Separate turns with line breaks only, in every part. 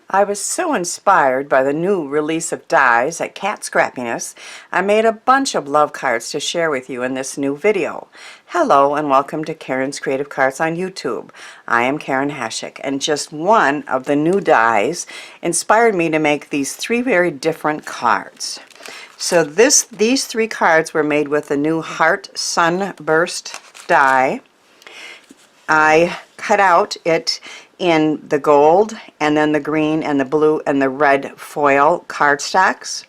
I was so inspired by the new release of dies at Kat Scrappiness, I made a bunch of love cards to share with you in this new video. Hello and welcome to Karen's Creative Cards on YouTube. I am Karen Hashik, and just one of the new dies inspired me to make these three very different cards. So these three cards were made with the new Heart Sunburst Die. I cut out it in the gold and then the green and the blue and the red foil cardstocks,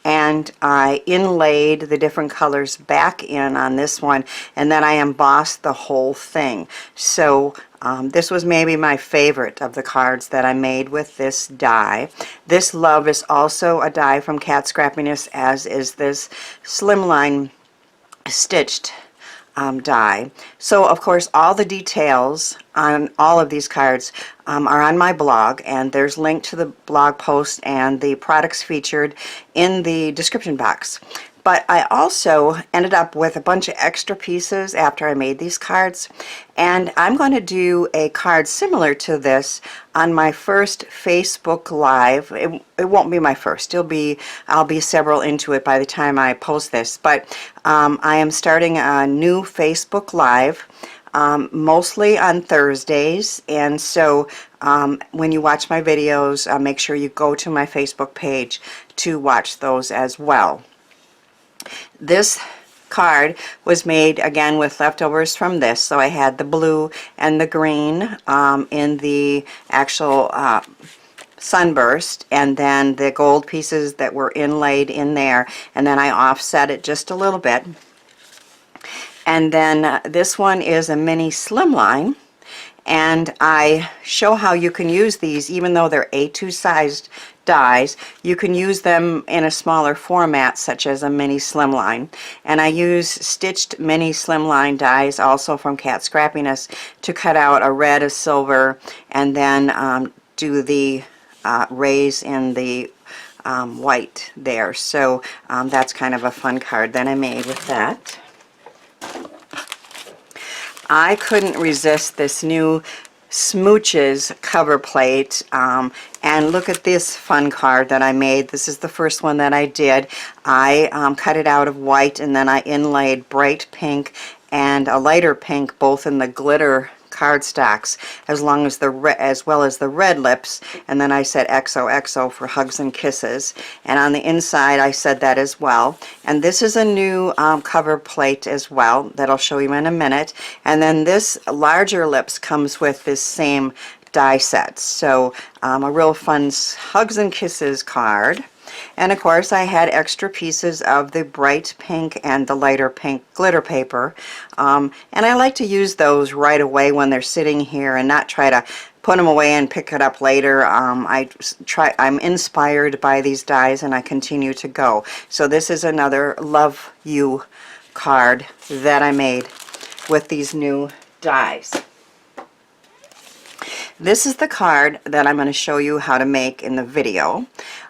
and I inlaid the different colors back in on this one, and then I embossed the whole thing. So this was maybe my favorite of the cards that I made with this die. This love is also a die from Kat Scrappiness, as is this Slimline stitched die. So of course all the details on all of these cards are on my blog, and there's a link to the blog post and the products featured in the description box. But I also ended up with a bunch of extra pieces after I made these cards, and I'm going to do a card similar to this on my first Facebook Live. It won't be my first. I'll be several into it by the time I post this, but I am starting a new Facebook Live, mostly on Thursdays, and so when you watch my videos, make sure you go to my Facebook page to watch those as well. This card was made again with leftovers from this, so I had the blue and the green in the actual sunburst, and then the gold pieces that were inlaid in there, and then I offset it just a little bit. And then this one is a mini slimline, and I show how you can use these. Even though they're A2 sized dies, you can use them in a smaller format, such as a mini slimline. And I use stitched mini slimline dies also from Kat Scrappiness to cut out a red, a silver, and then do the rays in the white there. So that's kind of a fun card that I made with that. I couldn't resist this new Smooches Coverplate, and look at this fun card that I made. This is the first one that I did. I cut it out of white, and then I inlaid bright pink and a lighter pink, both in the glitter cardstocks, as well as the red lips, and then I said XOXO for hugs and kisses, and on the inside I said that as well. And this is a new cover plate as well that I'll show you in a minute. And then this larger lips comes with this same die set, so a real fun hugs and kisses card. And of course I had extra pieces of the bright pink and the lighter pink glitter paper, and I like to use those right away when they're sitting here and not try to put them away and pick it up later. I'm inspired by these dies, and I continue to go. So this is another Love You card that I made with these new dies. This is the card that I'm going to show you how to make in the video.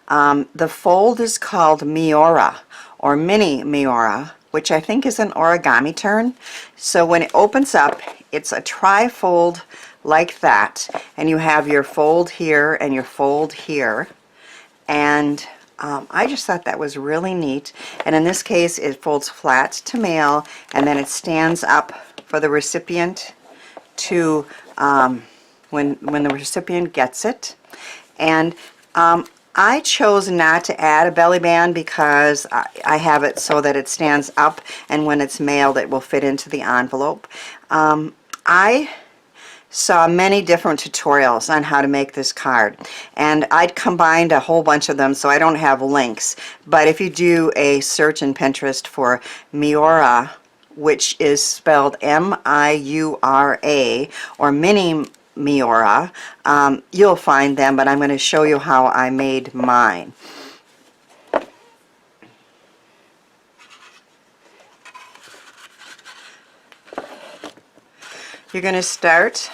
The fold is called Miura, or Mini Miura, which I think is an origami turn. So when it opens up, it's a tri-fold like that, and you have your fold here and your fold here. And I just thought that was really neat. And in this case, it folds flat to mail, and then it stands up for the recipient to when the recipient gets it. And I chose not to add a belly band because I have it so that it stands up, and when it's mailed it will fit into the envelope. I saw many different tutorials on how to make this card, and I'd combined a whole bunch of them, so I don't have links. But if you do a search in Pinterest for Miura, which is spelled M-I-U-R-A, or Mini Miura, you'll find them, but I'm going to show you how I made mine. You're going to start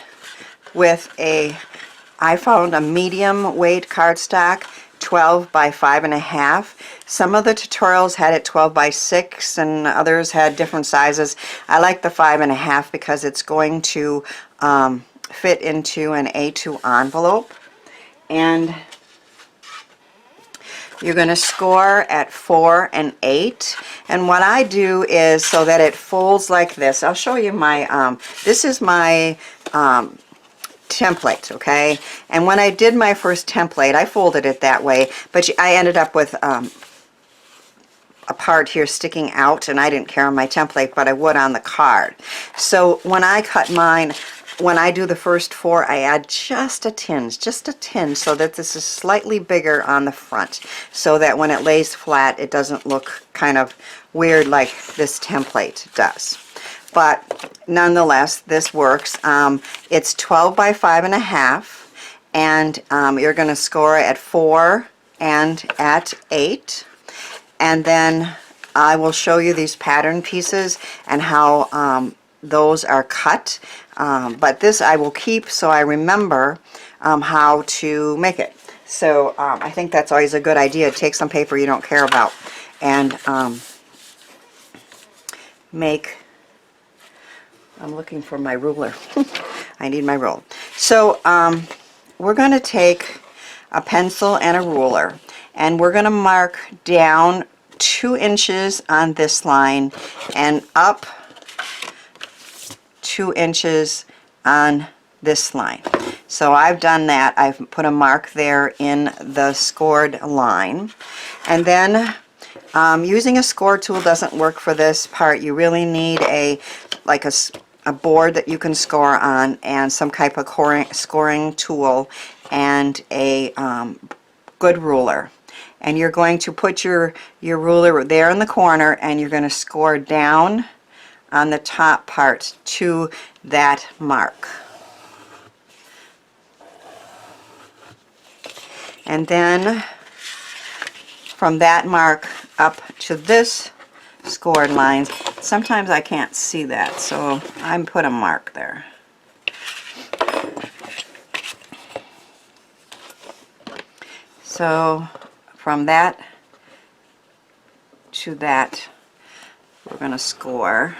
with I found a medium weight cardstock, 12 by 5.5. Some of the tutorials had it 12 by 6, and others had different sizes. I like the 5.5 because it's going to fit into an A2 envelope. And you're going to score at 4 and 8. And what I do is, so that it folds like this, I'll show you my, this is my template, okay? And when I did my first template, I folded it that way, but I ended up with a part here sticking out, and I didn't care on my template, but I would on the card. So when I cut mine, when I do the first 4, I add just a tinge, so that this is slightly bigger on the front, so that when it lays flat, it doesn't look kind of weird like this template does. But nonetheless, this works. It's 12 by 5.5, and you're going to score at 4 and at 8. And then I will show you these pattern pieces and how those are cut. But this I will keep so I remember how to make it. So I think that's always a good idea. Take some paper you don't care about and make... I'm looking for my ruler. I need my rule. So we're going to take a pencil and a ruler, and we're going to mark down 2 inches on this line and up 2 inches on this line. So I've done that. I've put a mark there in the scored line. And then using a score tool doesn't work for this part. You really need a board that you can score on, and some type of scoring tool, and a good ruler. And you're going to put your ruler there in the corner, and you're going to score down on the top part to that mark. And then from that mark up to this scored lines, sometimes I can't see that, so I put a mark there. So from that to that, we're going to score.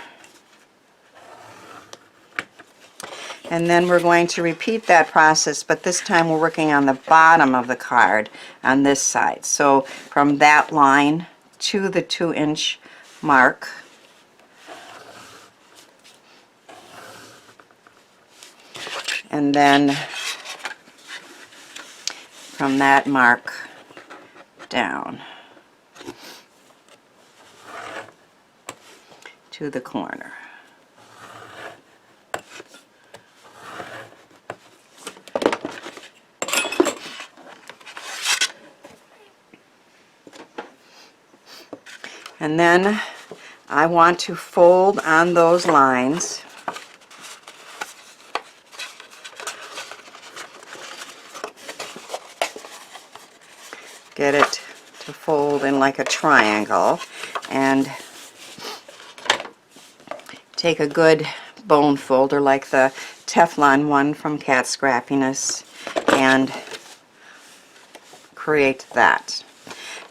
And then we're going to repeat that process, but this time we're working on the bottom of the card on this side. So from that line to the 2-inch mark, and then from that mark down to the corner. And then I want to fold on those lines. Get it to fold in like a triangle, and take a good bone folder like the Teflon one from Kat Scrappiness and create that.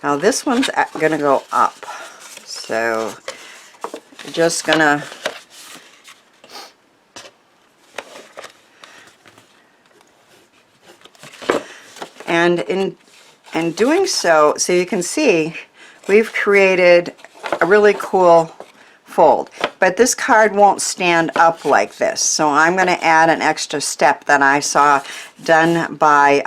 Now this one's going to go up, so just going to and in doing so, you can see we've created a really cool fold, but this card won't stand up like this, so I'm going to add an extra step that I saw done by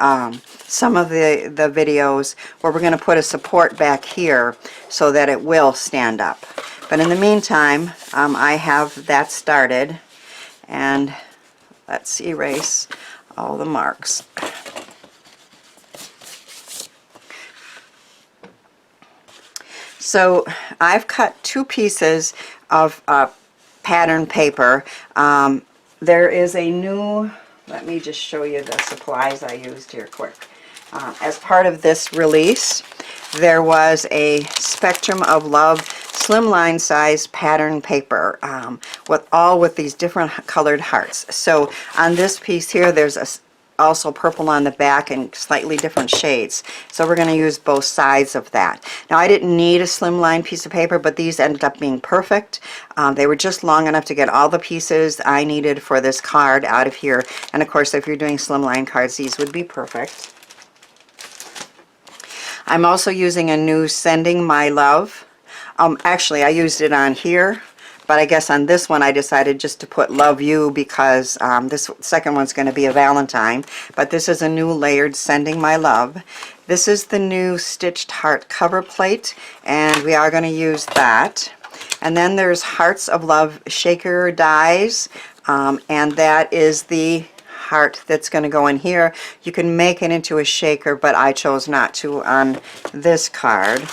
some of the videos, where we're going to put a support back here so that it will stand up. But in the meantime, I have that started, and let's erase all the marks. So I've cut 2 pieces of pattern paper. There is a new, let me just show you the supplies I used here quick. As part of this release, there was a Spectrum of Love Slimline size pattern paper with these different colored hearts. So on this piece here, there's also purple on the back and slightly different shades. So we're going to use both sides of that. Now I didn't need a slimline piece of paper, but these ended up being perfect. They were just long enough to get all the pieces I needed for this card out of here. And of course, if you're doing slimline cards, these would be perfect. I'm also using a new Sending My Love. Actually, I used it on here, but I guess on this one I decided just to put Love You because this second one's going to be a Valentine. But this is a new layered Sending My Love. This is the new Stitched Heart cover plate, and we are going to use that. And then there's Hearts of Love shaker dies, and that is the heart that's going to go in here. You can make it into a shaker, but I chose not to on this card.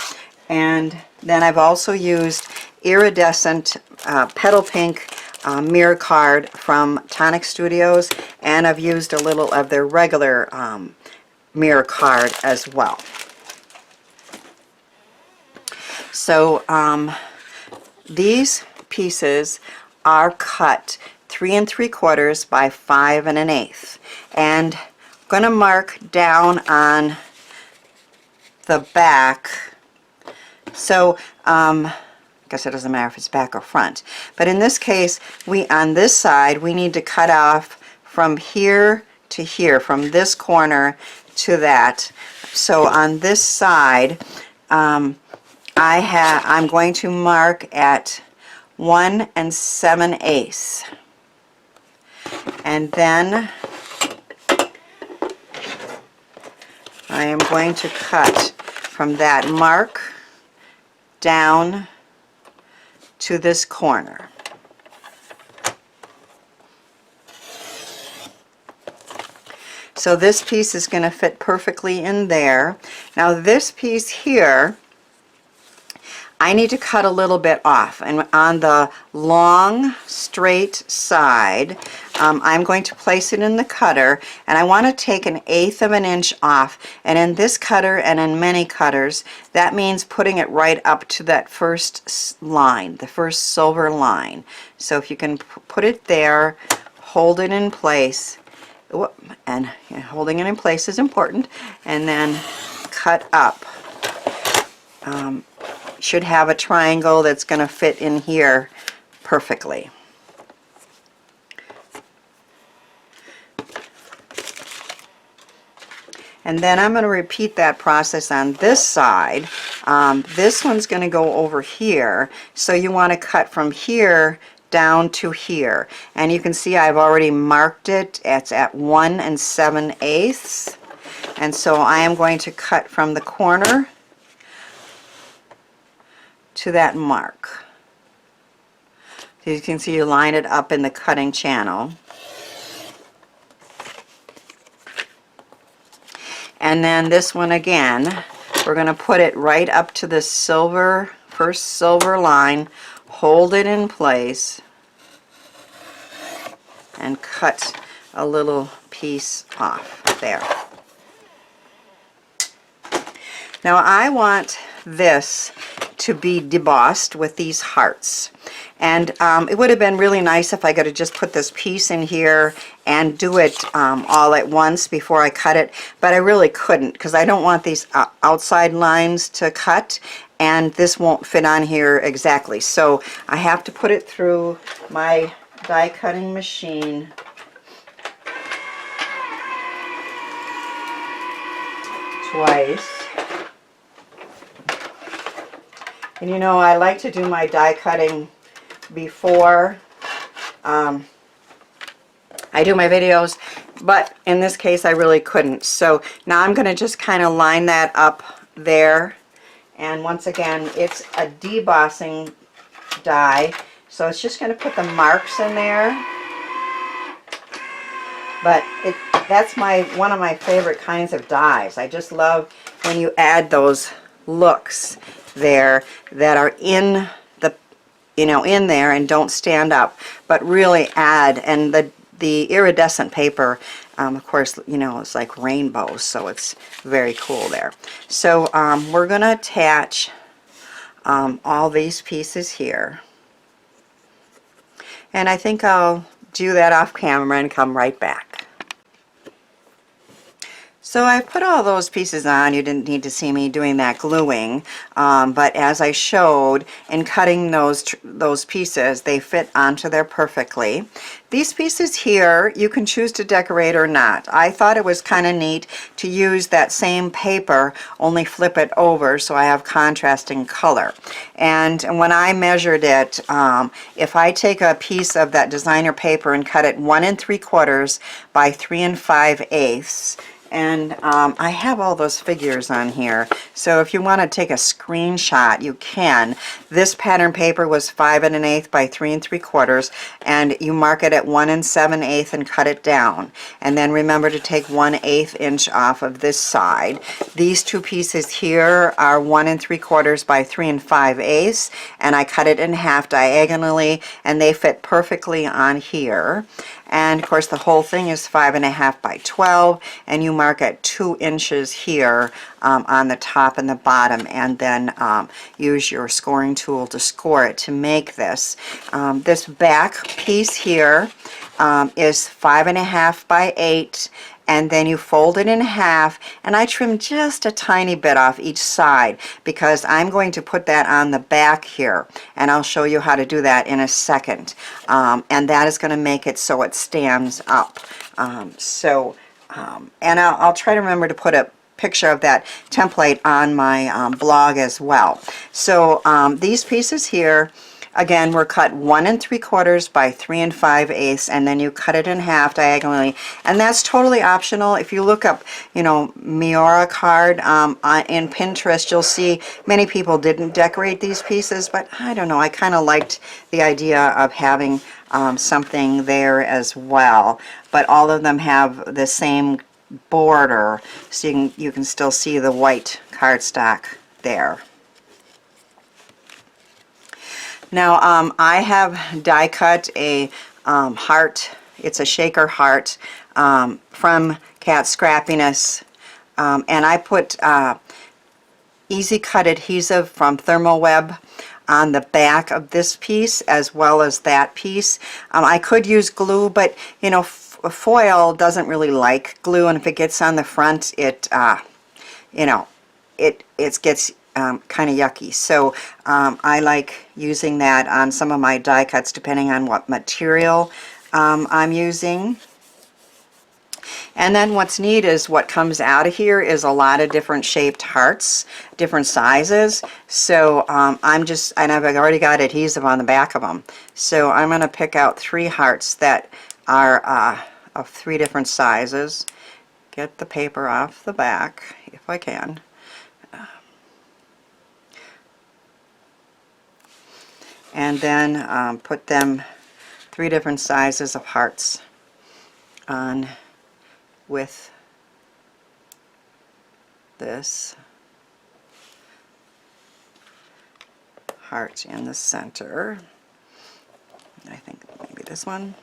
And then I've also used Iridescent Petal Pink mirror card from Tonic Studios, and I've used a little of their regular mirror card as well. So these pieces are cut 3 3/4 by 5 1/8, and I'm going to mark down on the back. So I guess it doesn't matter if it's back or front, but in this case, on this side we need to cut off from here to here, from this corner to that. So on this side, I'm going to mark at 1 7/8, and then I am going to cut from that mark down to this corner. So this piece is going to fit perfectly in there. Now this piece here, I need to cut a little bit off, and on the long straight side I'm going to place it in the cutter, and I want to take 1/8 of an inch off. And in this cutter and in many cutters, that means putting it right up to that first line, the first silver line. So if you can put it there, hold it in place, and holding it in place is important, and then cut up. Should have a triangle that's going to fit in here perfectly. And then I'm going to repeat that process on this side. This one's going to go over here, so you want to cut from here down to here. And you can see I've already marked it. It's at 1 7/8. And so I am going to cut from the corner to that mark. So you can see you line it up in the cutting channel. And then this one again, we're going to put it right up to the silver, first silver line, hold it in place, and cut a little piece off there. Now I want this to be debossed with these hearts, and it would have been really nice if I could have just put this piece in here and do it all at once before I cut it, but I really couldn't because I don't want these outside lines to cut, and this won't fit on here exactly. So I have to put it through my die cutting machine twice. And you know, I like to do my die cutting before I do my videos, but in this case I really couldn't. So now I'm going to just kind of line that up there, and once again it's a debossing die, so it's just going to put the marks in there. But that's one of my favorite kinds of dies. I just love when you add those looks there that are in the, in there and don't stand up, but really add. And the iridescent paper, of course, it's like rainbows, so it's very cool there. So we're going to attach all these pieces here, and I think I'll do that off camera and come right back. So I've put all those pieces on. You didn't need to see me doing that gluing, but as I showed in cutting those pieces, they fit onto there perfectly. These pieces here, you can choose to decorate or not. I thought it was kind of neat to use that same paper, only flip it over so I have contrasting color. And when I measured it, if I take a piece of that designer paper and cut it 1 3/4 by 3 5/8, and I have all those figures on here, so if you want to take a screenshot you can. This pattern paper was 5 1/8 by 3 3/4, and you mark it at 1 7/8 and cut it down, and then remember to take 1/8 inch off of this side. These two pieces here are 1 3/4 by 3 5/8, and I cut it in half diagonally, and they fit perfectly on here. And of course the whole thing is 5 1/2 by 12, and you mark at 2 inches here on the top and the bottom, and then use your scoring tool to score it to make this. This back piece here is 5 1/2 by 8, and then you fold it in half, and I trim just a tiny bit off each side because I'm going to put that on the back here, and I'll show you how to do that in a second. And that is going to make it so it stands up. And I'll try to remember to put a picture of that template on my blog as well. So these pieces here, again, were cut 1 3/4 by 3 5/8, and then you cut it in half diagonally, and that's totally optional. If you look up, you know, Miura card in Pinterest, you'll see many people didn't decorate these pieces, but I don't know, I kind of liked the idea of having something there as well. But all of them have the same border, so you can still see the white cardstock there. Now I have die cut a heart. It's a shaker heart from Kat Scrappiness, and I put Easy Cut adhesive from Therm on the back of this piece as well as that piece. I could use glue, but you know, foil doesn't really like glue, and if it gets on the front, it you know, it gets kind of yucky. So I like using that on some of my die cuts depending on what material I'm using. And then what's neat is what comes out of here is a lot of different shaped hearts, different sizes. So and I've already got adhesive on the back of them. So I'm going to pick out 3 hearts that are of 3 different sizes. Get the paper off the back if I can. And then put them 3 different sizes of hearts on with this heart in the center. I think maybe this one.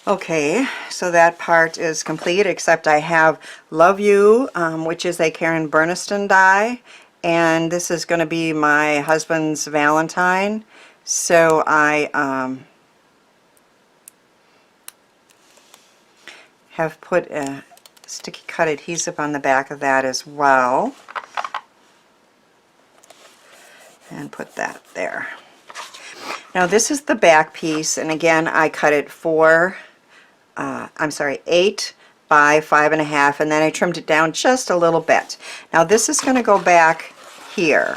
Okay, so that part is complete, except I have Love You, which is a Karen Berniston die, and this is going to be my husband's Valentine. So I have put a sticky cut adhesive on the back of that as well, and put that there. Now this is the back piece, and again I cut it 8 by 5 1/2, and then I trimmed it down just a little bit. Now this is going to go back here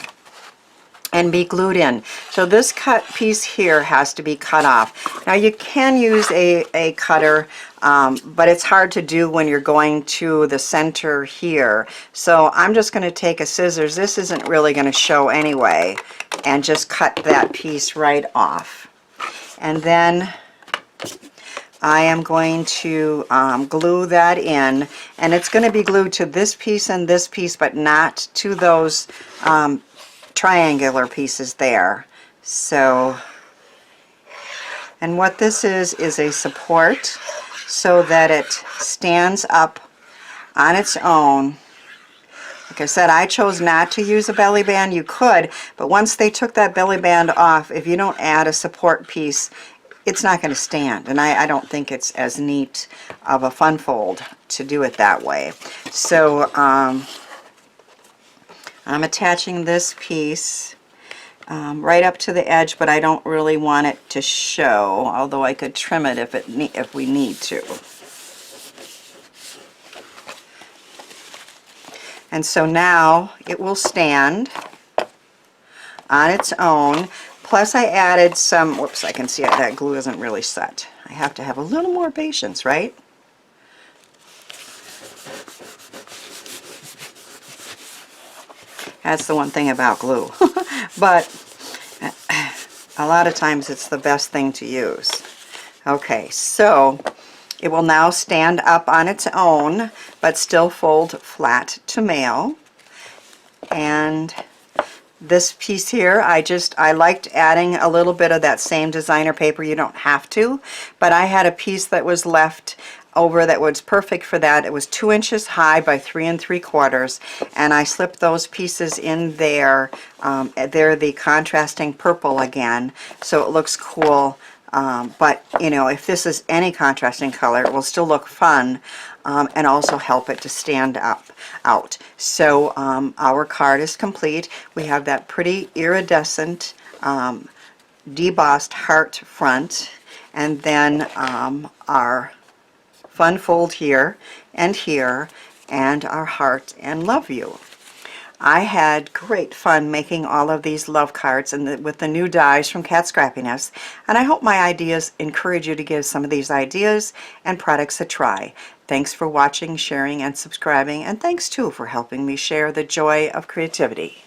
and be glued in. So this cut piece here has to be cut off. Now you can use a cutter, but it's hard to do when you're going to the center here. So I'm just going to take a scissors. This isn't really going to show anyway, and just cut that piece right off. And then I am going to glue that in, and it's going to be glued to this piece and this piece, but not to those triangular pieces there. So, and what this is a support so that it stands up on its own. Like I said, I chose not to use a belly band. You could, but once they took that belly band off, if you don't add a support piece, it's not going to stand. And I don't think it's as neat of a fun fold to do it that way. So I'm attaching this piece right up to the edge, but I don't really want it to show, although I could trim it if we need to. And so now it will stand on its own. Plus I added some, whoops, I can see that glue isn't really set. I have to have a little more patience, right? That's the one thing about glue. But a lot of times it's the best thing to use. Okay, so it will now stand up on its own, but still fold flat to mail. And this piece here, I liked adding a little bit of that same designer paper. You don't have to, but I had a piece that was left over that was perfect for that. It was 2 inches high by 3 3/4, and I slipped those pieces in there. They're the contrasting purple again, so it looks cool. But you know, if this is any contrasting color, it will still look fun and also help it to stand out. So our card is complete. We have that pretty iridescent debossed heart front, and then our fun fold here, and our heart and love you. I had great fun making all of these love cards with the new dies from Kat Scrappiness, and I hope my ideas encourage you to give some of these ideas and products a try. Thanks for watching, sharing, and subscribing, and thanks too for helping me share the joy of creativity.